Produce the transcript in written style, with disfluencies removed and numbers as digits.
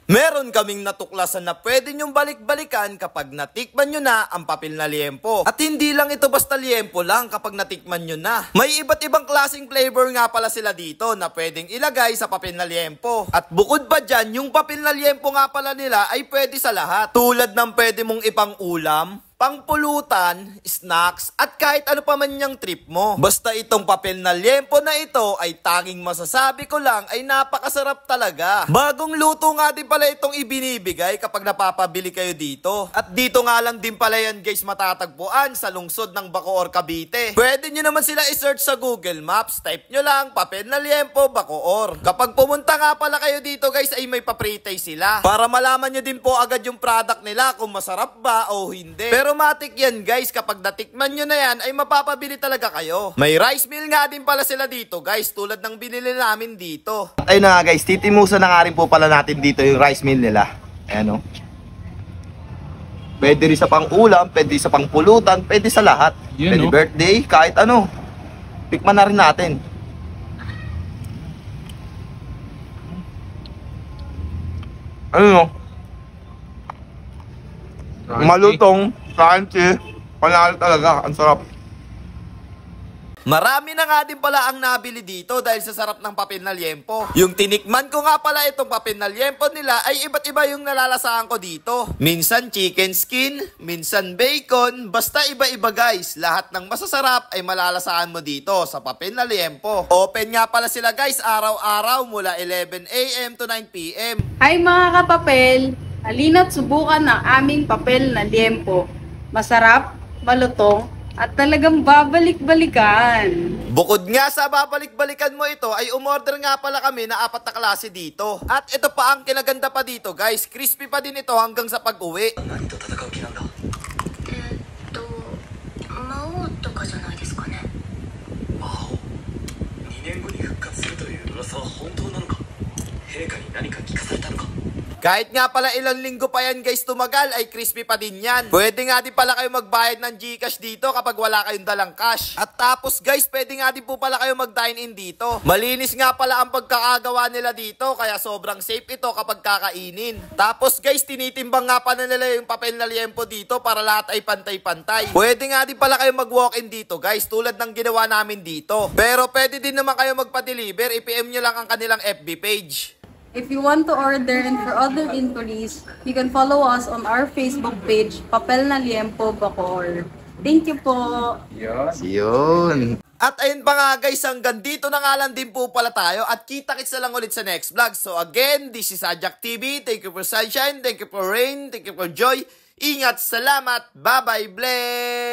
Meron kaming natuklasan na pwede nyong balik-balikan kapag natikman nyo na ang papel na liempo. At hindi lang ito basta liempo lang kapag natikman nyo na. May iba't ibang klaseng flavor nga pala sila dito na pwedeng ilagay sa papel na liempo. At bukod pa dyan, yung papel na liempo nga pala nila ay pwede sa lahat. Tulad ng pwede mong ipang ulam, pangpulutan, snacks, at kahit ano pa man niyang trip mo. Basta itong papel na liempo na ito ay tanging masasabi ko lang ay napakasarap talaga. Bagong luto nga din pala itong ibinibigay kapag napapabili kayo dito. At dito nga lang din pala yan guys matatagpuan sa lungsod ng Bacoor, Cavite. Pwede nyo naman sila i-search sa Google Maps. Type nyo lang papel na liempo Bacoor. Kapag pumunta nga pala kayo dito guys ay may papritay sila. Para malaman nyo din po agad yung product nila kung masarap ba o hindi. Pero matik yan guys, kapag natikman nyo na yan ay mapapabili talaga kayo. May rice meal nga din pala sila dito guys, tulad ng binili namin dito. Ayun na nga guys, titimusan na nga rin po pala natin dito yung rice meal nila. Ayan o. Pwede rin sa pang ulam, pwede sa pang pulutan, pwede sa lahat. Yun, pwede birthday, kahit ano. Tikman na rin natin. Ano malutong, crunchy, panalo talaga, ang sarap. Marami na nga din pala ang nabili dito dahil sa sarap ng papel na liempo. Yung tinikman ko nga pala itong papel na liempo nila ay iba't iba yung nalalasahan ko dito. Minsan chicken skin, minsan bacon, basta iba-iba guys. Lahat ng masasarap ay malalasahan mo dito sa papel na liempo. Open nga pala sila guys araw-araw mula 11 AM to 9 PM. Hi mga kapapel! Halina't subukan ang aming papel na liempo. Masarap, malutong, at talagang babalik-balikan. Bukod nga sa babalik-balikan mo ito, ay umorder nga pala kami na 4 na klase dito. At ito pa ang kinaganda pa dito guys, crispy pa din ito hanggang sa pag-uwi. Kahit nga pala ilang linggo pa yan guys tumagal ay crispy pa din yan. Pwede nga din pala kayo magbayad ng GCash dito kapag wala kayong dalang cash. At tapos guys pwede nga din po pala kayo mag-dine in dito. Malinis nga pala ang pagkakagawa nila dito kaya sobrang safe ito kapag kakainin. Tapos guys tinitimbang nga pala nila yung papel na liempo dito para lahat ay pantay-pantay. Pwede nga din pala kayo mag-walk-in dito guys tulad ng ginawa namin dito. Pero pwede din naman kayo magpa-deliver, i-PM nyo lang ang kanilang FB page. If you want to order and for other inquiries, you can follow us on our Facebook page, Papel na Liempo Bacoor. Thank you po! Yun! At ayun pa nga guys, hanggang dito na nga lang din po pala tayo at kita-kits na lang ulit sa next vlog. So again, this is Ajak TV. Thank you for sunshine, thank you for rain, thank you for joy. Ingat, salamat, bye-bye, bless!